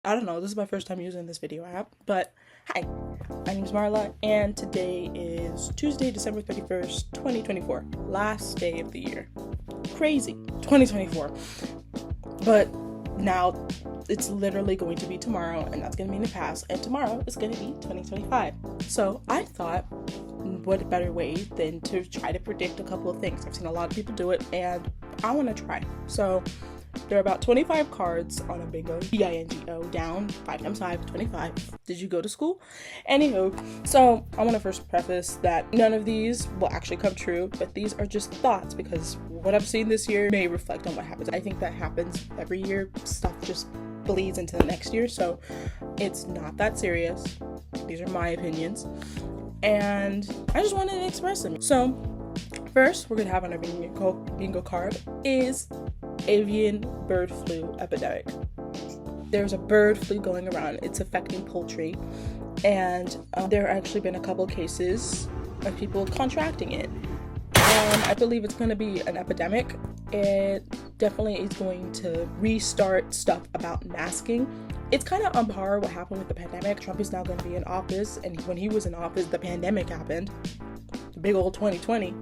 I don't know, this is my first time using this video app, but hi, my name is Marla, and today is Tuesday, December 31st, 2024, last day of the year. Crazy, 2024. But now it's literally going to be tomorrow, and that's going to be in the past, and tomorrow is going to be 2025. So I thought, what better way than to try to predict a couple of things. I've seen a lot of people do it, and I want to try. So there are about 25 cards on a bingo, B-I-N-G-O, down, 5 times 5, 25. Did you go to school? Anywho, so I want to first preface that none of these will actually come true, but these are just thoughts because what I've seen this year may reflect on what happens. I think that happens every year. Stuff just bleeds into the next year, so it's not that serious. These are my opinions, and I just wanted to express them. So first, we're going to have on our bingo card is avian bird flu epidemic. There's a bird flu going around. It's affecting poultry, and there have actually been a couple cases of people contracting it. I believe it's going to be an epidemic. It definitely is going to restart stuff about masking. It's kind of on par what happened with the pandemic. Trump is now going to be in office, and when he was in office, the pandemic happened. The big old 2020.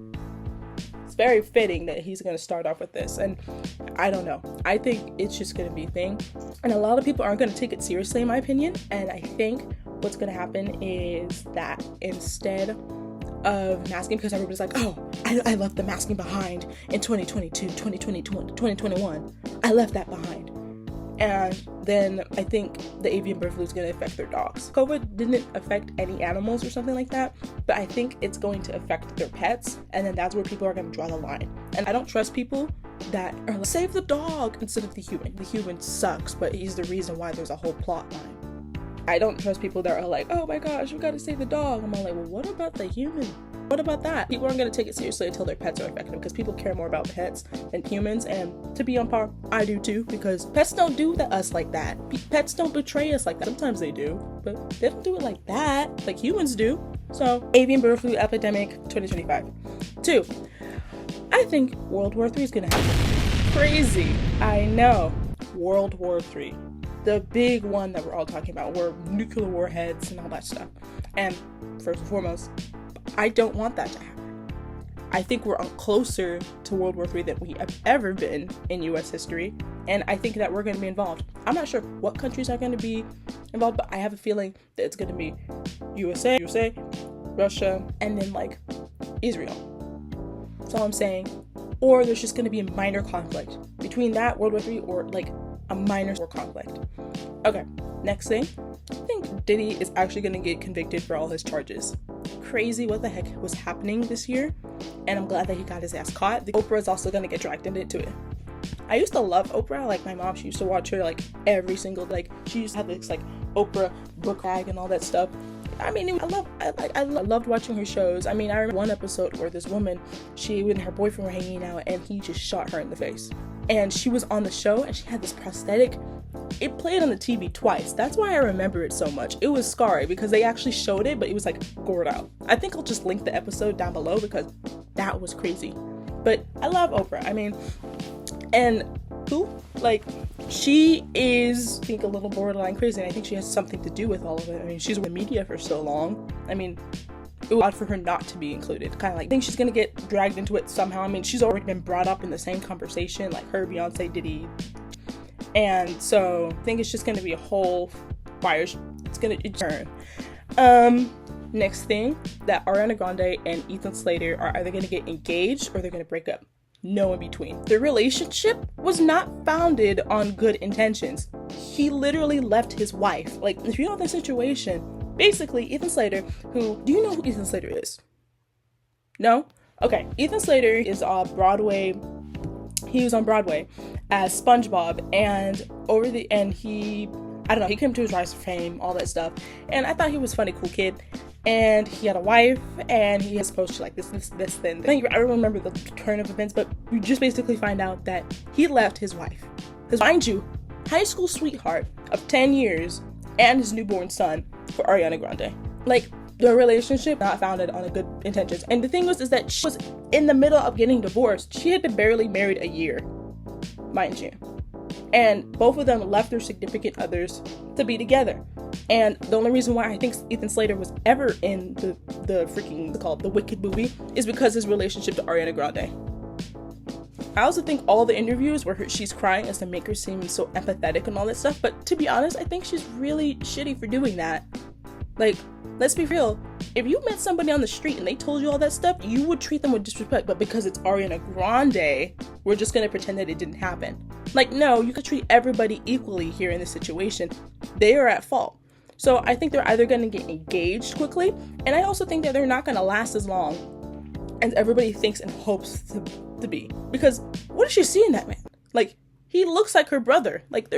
It's very fitting that he's going to start off with this, and I don't know. I think it's just going to be a thing, and a lot of people aren't going to take it seriously, in my opinion, and I think what's going to happen is that instead of masking, because everybody's like, oh, I left the masking behind in 2022, 2020, 2021. I left that behind. And then I think the avian bird flu is going to affect their dogs. COVID didn't affect any animals or something like that, but I think it's going to affect their pets, and then that's where people are going to draw the line. And I don't trust people that are like, save the dog instead of the human. The human sucks, but he's the reason why there's a whole plot line. I don't trust people that are like, oh my gosh, we got to save the dog. I'm all like, well, what about the human? What about that? People aren't going to take it seriously until their pets are affected, because people care more about pets than humans. And to be on par, I do too, because pets don't do to us like that. Pets don't betray us like that. Sometimes they do, but they don't do it like that, like humans do. So, avian bird flu epidemic 2025. 2, I think World War III is going to happen. Crazy. I know. World War III. The big one that we're all talking about, where nuclear warheads and all that stuff. And first and foremost, I don't want that to happen. I think we're closer to World War III than we have ever been in U.S. history, and I think that we're going to be involved. I'm not sure what countries are going to be involved, but I have a feeling that it's going to be USA, Russia, and then like Israel. That's all I'm saying. Or there's just going to be a minor conflict between that, World War III, or like a minor war conflict. Okay, next thing. I think Diddy is actually going to get convicted for all his charges. Crazy what the heck was happening this year, and I'm glad that he got his ass caught. Oprah is also going to get dragged into it. I used to love Oprah. Like, my mom, she used to watch her like every single, like, she used to have this like Oprah book bag and all that stuff. I mean, I loved watching her shows. I mean, I remember one episode where this woman, she and her boyfriend were hanging out, and he just shot her in the face. And she was on the show, and she had this prosthetic. It played on the TV twice. That's why I remember it so much. It was scary because they actually showed it, but it was like gored out. I think I'll just link the episode down below because that was crazy. But I love Oprah. I mean, and who? Like, she is, I think, a little borderline crazy, and I think she has something to do with all of it. I mean, she's in the media for so long. I mean, it was odd for her not to be included. Kind of like, I think she's gonna get dragged into it somehow. I mean, she's already been brought up in the same conversation, like her, Beyonce, Diddy. And so I think it's just going to be a whole fire. It's going to turn. Next thing, that Ariana Grande and Ethan Slater are either going to get engaged or they're going to break up. No in between. Their relationship was not founded on good intentions. He literally left his wife. Like, if you know the situation, basically, Ethan Slater, do you know who Ethan Slater is? No? Okay. Ethan Slater is on Broadway. He was on Broadway as SpongeBob, and he came to his rise of fame, all that stuff, and I thought he was a funny, cool kid, and he had a wife, and he was supposed to like this, then. I don't remember the turn of events, but we just basically find out that he left his wife, his, mind you, high school sweetheart of 10 years, and his newborn son for Ariana Grande. Like, the relationship not founded on a good intentions. And the thing is that she was in the middle of getting divorced. She had been barely married a year, mind you. and both of them left their significant others to be together. And the only reason why I think Ethan Slater was ever in the freaking, called the Wicked movie, is because his relationship to Ariana Grande. I also think all the interviews where she's crying is to make her seem so empathetic and all that stuff, but to be honest, I think she's really shitty for doing that. Like, let's be real, if you met somebody on the street and they told you all that stuff, you would treat them with disrespect, but because it's Ariana Grande, we're just gonna pretend that it didn't happen. Like, no, you could treat everybody equally here in this situation. They are at fault. So I think they're either gonna get engaged quickly, and I also think that they're not gonna last as long as everybody thinks and hopes to be. Because what does she see in that man? Like, he looks like her brother. Like,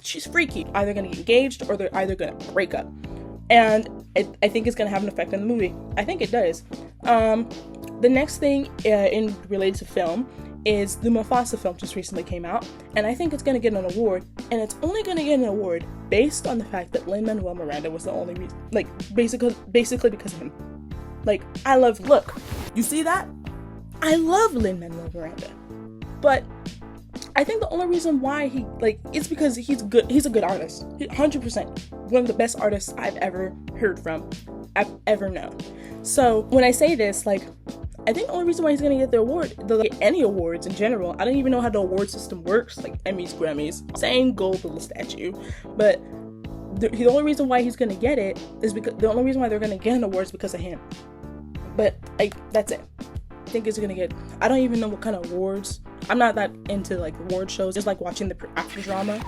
she's freaky. Either gonna get engaged or they're either gonna break up. And I think it's gonna have an effect on the movie. I think it does. The next thing in related to film is the Mufasa film just recently came out, and I think it's gonna get an award, and it's only gonna get an award based on the fact that Lin-Manuel Miranda was the only reason, like, basically because of him. Like, look, you see that? I love Lin-Manuel Miranda, but I think the only reason why it's because he's good. He's a good artist. 100%. One of the best artists I've ever heard from, I've ever known. So when I say this, like, I think the only reason why he's gonna get the award, any awards in general, I don't even know how the award system works, like Emmys, Grammys, same gold little statue, but the only reason why he's gonna get it is because the only reason why they're gonna get an award is because of him. But that's it. I think it's gonna get, I don't even know what kind of awards. I'm not that into like award shows, just like watching the after drama.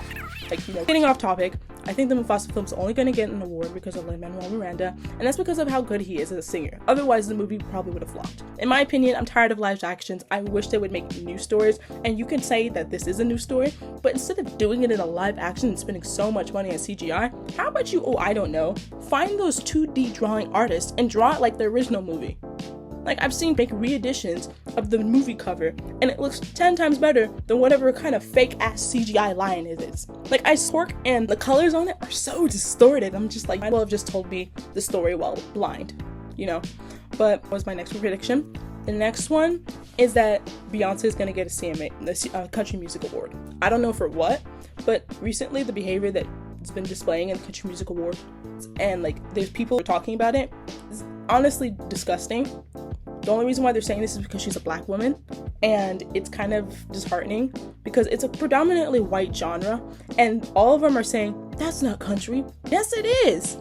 Like, you know, getting off topic, I think the Mufasa film's only gonna get an award because of Lin-Manuel Miranda, and that's because of how good he is as a singer. Otherwise, the movie probably would have flopped. In my opinion, I'm tired of live actions. I wish they would make new stories, and you can say that this is a new story, but instead of doing it in a live action and spending so much money on CGI, how about you, I don't know, find those 2D drawing artists and draw it like the original movie. Like, I've seen fake re-editions of the movie cover, and it looks 10 times better than whatever kind of fake-ass CGI lion it is. Like, Pork, and the colors on it are so distorted. I'm just like, might well have just told me the story while blind, you know? But what was my next prediction? The next one is that Beyonce is gonna get a CMA, the Country Music Award. I don't know for what, but recently the behavior that it's been displaying in the Country Music Award, and like, there's people talking about it, is honestly disgusting. The only reason why they're saying this is because she's a black woman, and it's kind of disheartening because it's a predominantly white genre, and all of them are saying, that's not country. Yes, it is.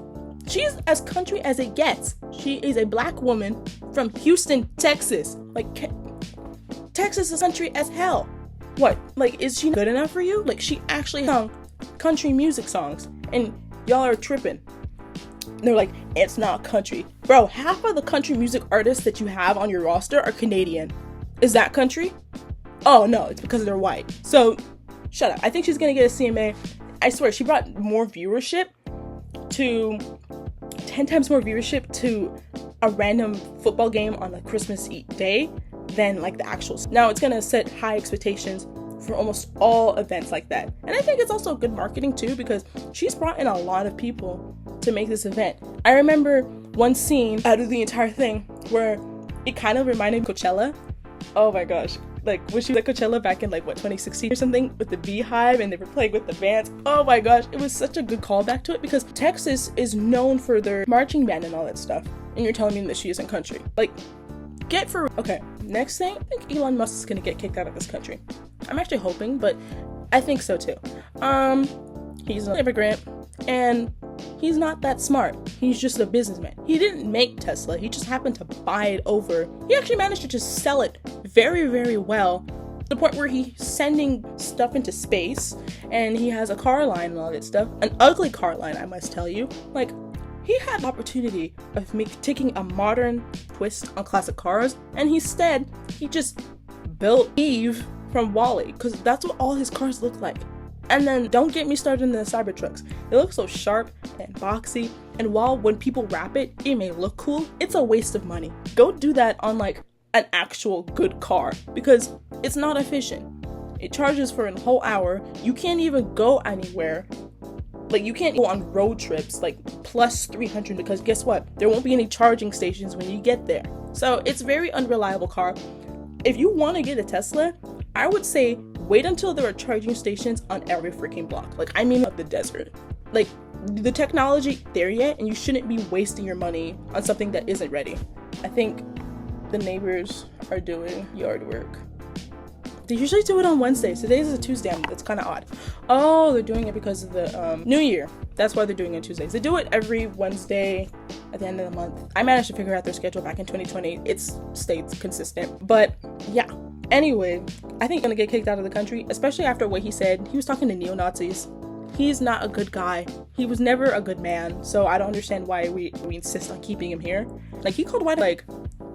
She's as country as it gets. She is a black woman from Houston, Texas. Like, Texas is country as hell. What? Like, is she good enough for you? Like, she actually sung country music songs, and y'all are tripping. They're like, it's not country. Bro, half of the country music artists that you have on your roster are Canadian. Is that country? Oh no, it's because they're white. So, shut up. I think she's gonna get a CMA. I swear, she brought more viewership to 10 times more viewership to a random football game on a Christmas day than like the actual. Now it's gonna set high expectations for almost all events like that. And I think it's also good marketing too, because she's brought in a lot of people to make this event. I remember one scene out of the entire thing where it kind of reminded me of Coachella. Oh my gosh. Like, when she was at Coachella back in like, 2016 or something, with the Beehive, and they were playing with the bands. Oh my gosh, it was such a good callback to it, because Texas is known for their marching band and all that stuff. And you're telling me that she isn't country. Like, get for... Okay, next thing, I think Elon Musk is gonna get kicked out of this country. I'm actually hoping, but I think so too. He's an immigrant, and he's not that smart. He's just a businessman. He didn't make Tesla. He just happened to buy it over. He actually managed to just sell it very, very well, to the point where he's sending stuff into space, and he has a car line and all that stuff. An ugly car line, I must tell you. Like, he had the opportunity of taking a modern twist on classic cars, and instead, he just built Eve from WALL-E, because that's what all his cars look like. And then don't get me started in the Cybertrucks. It looks so sharp and boxy, and while when people wrap it, it may look cool, it's a waste of money. Go do that on like an actual good car, because it's not efficient. It charges for a whole hour. You can't even go anywhere. Like, you can't go on road trips like plus 300, because guess what? There won't be any charging stations when you get there. So it's a very unreliable car. If you want to get a Tesla, I would say wait until there are charging stations on every freaking block. Like, I mean, of the desert. Like, the technology there yet, and you shouldn't be wasting your money on something that isn't ready. I think the neighbors are doing yard work. They usually do it on Wednesdays. Today is a Tuesday. That's kind of odd. Oh, they're doing it because of the New Year. That's why they're doing it on Tuesdays. They do it every Wednesday at the end of the month. I managed to figure out their schedule back in 2020. It's stayed consistent. But yeah. Anyway, I think he's gonna get kicked out of the country, especially after what he said. He was talking to neo-Nazis. He's not a good guy. He was never a good man. So I don't understand why we insist on keeping him here. Like, he called white like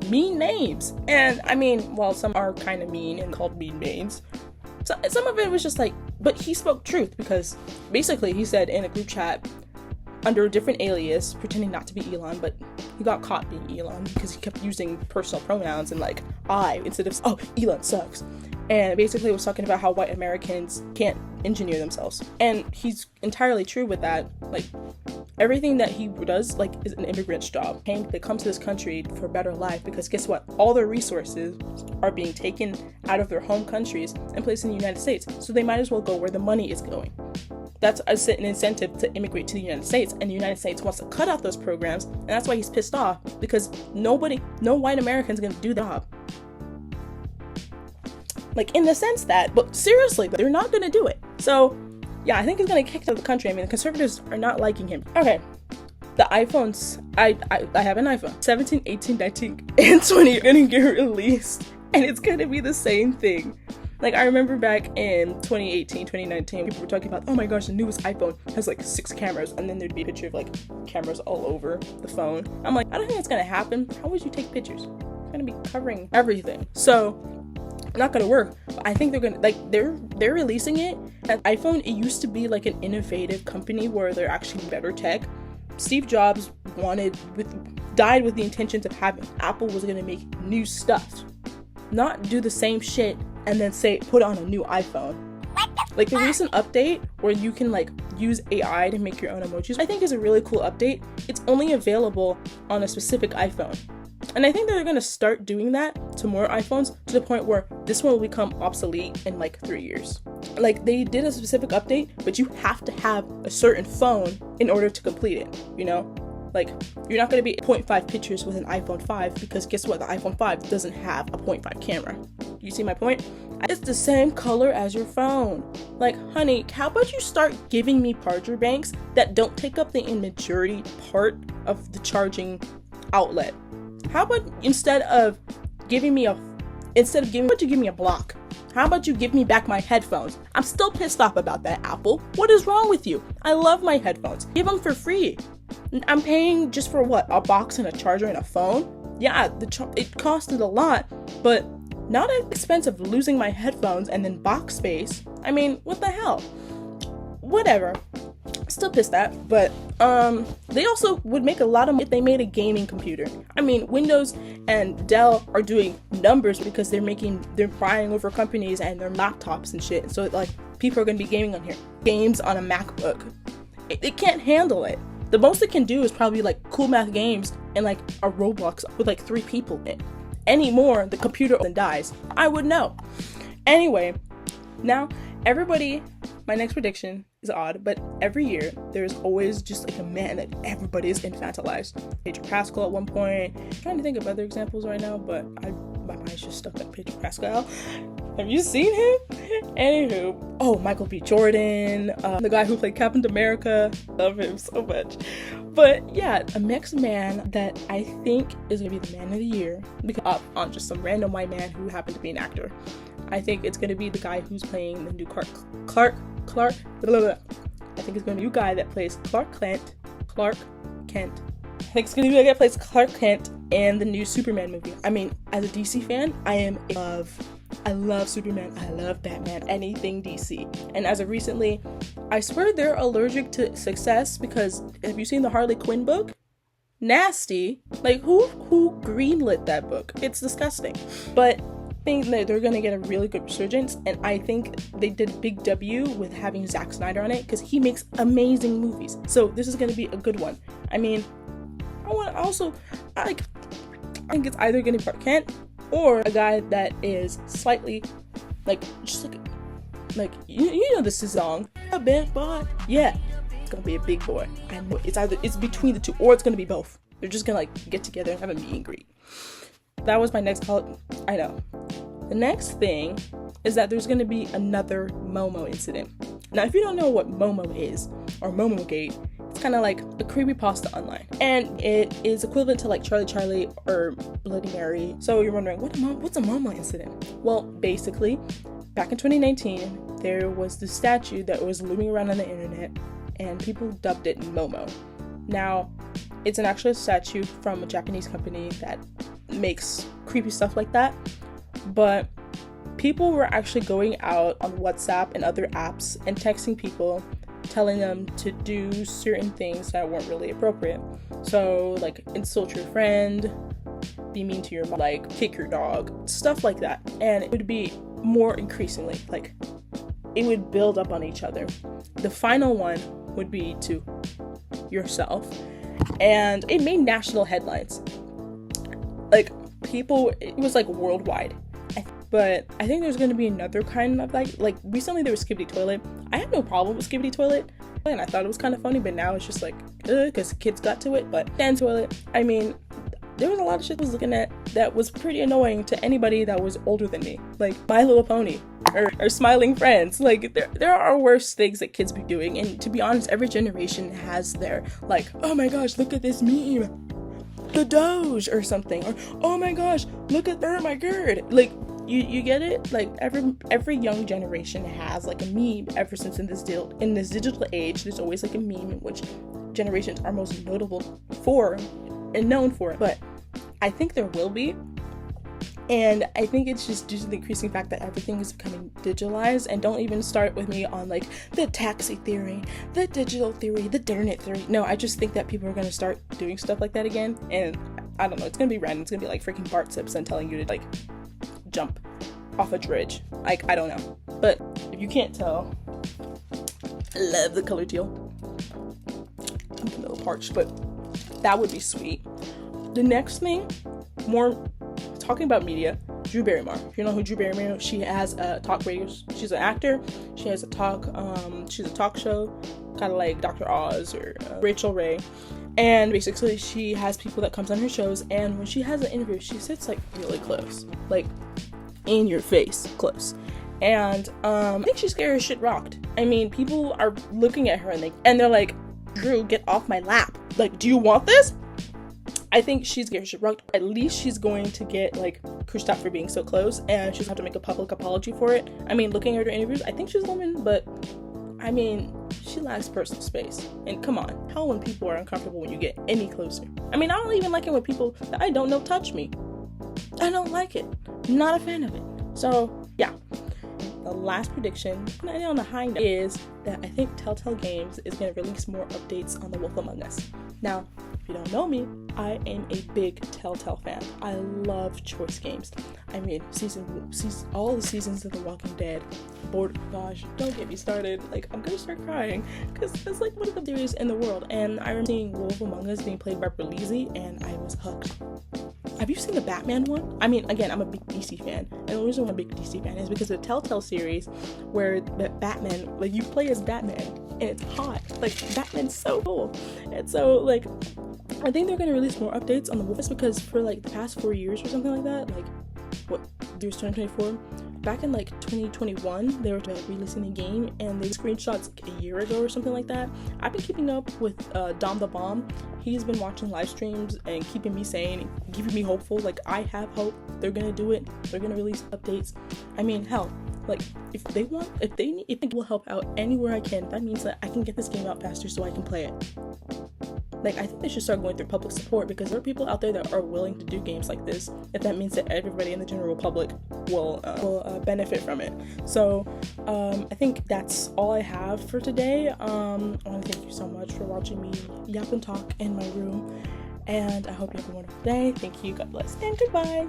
mean names. And I mean, well, some are kind of mean and called mean names. So some of it was just like, but he spoke truth, because basically he said in a group chat under a different alias, pretending not to be Elon, but he got caught being Elon because he kept using personal pronouns and like I instead of, oh, Elon sucks. And basically was talking about how white Americans can't engineer themselves. And he's entirely true with that. Like, everything that he does, like, is an immigrant's job. They come to this country for a better life, because guess what? All their resources are being taken out of their home countries and placed in the United States. So they might as well go where the money is going. That's an incentive to immigrate to the United States, and the United States wants to cut out those programs, and that's why he's pissed off, because no white American's gonna do the job. Like, in the sense that, but seriously, they're not gonna do it. So yeah, I think he's gonna get kicked out of the country. I mean, the conservatives are not liking him. Okay, the iPhones, I have an iPhone. 17, 18, 19, and 20 are gonna get released, and it's gonna be the same thing. Like, I remember back in 2018, 2019, people were talking about, oh my gosh, the newest iPhone has like 6 cameras, and then there'd be a picture of like cameras all over the phone. I'm like, I don't think it's gonna happen. How would you take pictures? It's gonna be covering everything. So, not gonna work. But I think they're gonna, like, they're releasing it. And iPhone, it used to be like an innovative company where they're actually better tech. Steve Jobs died with the intentions of having Apple was gonna make new stuff, not do the same shit and then say put on a new iPhone. Like, the recent update where you can like use AI to make your own emojis, I think is a really cool update. It's only available on a specific iPhone. And I think they're going to start doing that to more iPhones, to the point where this one will become obsolete in like 3 years. Like, they did a specific update, but you have to have a certain phone in order to complete it, you know? Like, you're not going to be 0.5 pictures with an iPhone 5, because guess what? The iPhone 5 doesn't have a 0.5 camera. You see my point? It's the same color as your phone. Like, honey, how about you start giving me charger banks that don't take up the majority part of the charging outlet? How about instead of giving me a block? How about you give me back my headphones? I'm still pissed off about that, Apple. What is wrong with you? I love my headphones. Give them for free. I'm paying just for what? A box and a charger and a phone? Yeah, it costed a lot, but not at the expense of losing my headphones and then box space. I mean, what the hell? Whatever. Still pissed at, but they also would make a lot of money if they made a gaming computer. I mean, Windows and Dell are doing numbers because they're buying over companies and their laptops and shit. So like, people are gonna be gaming on here. Games on a MacBook. It can't handle it. The most it can do is probably like cool math games and like a Roblox with like 3 people in it. Any more, the computer dies. I would know. Anyway, now everybody, my next prediction is odd, but every year there's always just like a man that everybody is infantilized. Pedro Pascal at one point. I'm trying to think of other examples right now, but my mind's just stuck on Pedro Pascal. Have you seen him? Anywho, oh, Michael B. Jordan, the guy who played Captain America. Love him so much. But yeah, a mixed man that I think is gonna be the man of the year, because on just some random white man who happened to be an actor. I think it's gonna be the guy who's playing the new Clark. Blah, blah, blah. I think it's gonna be the new guy that plays Clark Kent. I think it's gonna be the guy that plays Clark Kent in the new Superman movie. I mean, as a DC fan, I love Superman, I love Batman, anything DC. And as of recently, I swear they're allergic to success, because have you seen the Harley Quinn book? Nasty. Like, who greenlit that book? It's disgusting. But I think that they're gonna get a really good resurgence, and I think they did a big W with having Zack Snyder on it, because he makes amazing movies. So this is gonna be a good one. I mean, I think it's either gonna be Clark Kent or a guy that is slightly like, just like Like, you know this song, a big boy. Yeah, it's gonna be a big boy, and it's between the two, or it's gonna be both. They're just gonna like get together and have a meet and greet. That was my next call. I know. The next thing is that there's gonna be another Momo incident. Now, if you don't know what Momo is, or Momogate, it's kind of like a creepypasta online, and it is equivalent to like Charlie Charlie or Bloody Mary. So you're wondering, what's a Momo incident? Well, basically, back in 2019, there was this statue that was looming around on the internet, and people dubbed it Momo. Now, it's an actual statue from a Japanese company that makes creepy stuff like that, but people were actually going out on WhatsApp and other apps and texting people, telling them to do certain things that weren't really appropriate. So, like, insult your friend, be mean to your mom, like, kick your dog, stuff like that. And it would be more increasingly, like, it would build up on each other. The final one would be to yourself. And it made national headlines. Like, people, it was, like, worldwide. But I think there's going to be another kind of like recently there was Skibbity Toilet. I had no problem with Skibbity Toilet, and I thought it was kind of funny, but now it's just like, because kids got to it. But Dan Toilet, I mean, there was a lot of shit I was looking at that was pretty annoying to anybody that was older than me. Like My Little Pony or Smiling Friends. Like, there are worse things that kids be doing. And to be honest, every generation has their, like, oh my gosh, look at this meme. The Doge or something. Or, oh my gosh, look at my gird. Like, You get it? Like, every young generation has like a meme ever since in this digital age. There's always like a meme in which generations are most notable for and known for it. But I think there will be, and I think it's just due to the increasing fact that everything is becoming digitalized. And don't even start with me on like the taxi theory, the digital theory, the internet theory. No, I just think that people are gonna start doing stuff like that again, and I don't know. It's gonna be random. It's gonna be like freaking Bart Simpson telling you to like jump off a bridge. Like, I don't know. But if you can't tell, I love the color teal. I'm a little parched, but that would be sweet. The next thing, more talking about media, Drew Barrymore. If you know who Drew Barrymore is, she has a talk radio. She's an actor. She has a talk show, kind of like Dr. Oz or Rachel Ray. And basically, she has people that comes on her shows, and when she has an interview, she sits like really close, like in your face close. And I think she's scared as shit rocked. I mean, people are looking at her and they're like, Drew, get off my lap. Like, do you want this? I think she's scared as shit rocked. At least she's going to get like cursed out for being so close, and she's have to make a public apology for it. I mean, looking at her interviews, I think she's a woman, but I mean, she lacks personal space. And come on, how when people are uncomfortable when you get any closer? I mean, I don't even like it when people that I don't know touch me. I don't like it. I'm not a fan of it. So, yeah. The last prediction, and on the high note, is that I think Telltale Games is going to release more updates on The Wolf Among Us. Now, if you don't know me, I am a big Telltale fan. I love choice games. I mean, all the seasons of The Walking Dead. Gosh, don't get me started. Like, I'm gonna start crying because it's like one of the theories in the world. And I remember seeing Wolf Among Us being played by Berlizzi, and I was hooked. Have you seen the Batman one? I mean, again, I'm a big DC fan, and the reason I'm a big DC fan is because of the Telltale series, where the Batman, like, you play as Batman, and it's hot. Like, Batman's so cool. And so, like, I think they're gonna release more updates on the Wolf, because for like the past 4 years or something like that, like, what, there's 2024. Back in like 2021, they were releasing the game, and they screenshots a year ago or something like that. I've been keeping up with Dom the Bomb. He's been watching live streams and keeping me sane, keeping me hopeful. Like, I have hope they're gonna do it. They're gonna release updates. I mean, hell, like, if they will help out anywhere I can, that means that I can get this game out faster so I can play it. Like, I think they should start going through public support, because there are people out there that are willing to do games like this, if that means that everybody in the general public will benefit from it. So I think that's all I have for today. I want to thank you so much for watching me yap and talk in my room, and I hope you have a wonderful day. Thank you, God bless, and goodbye.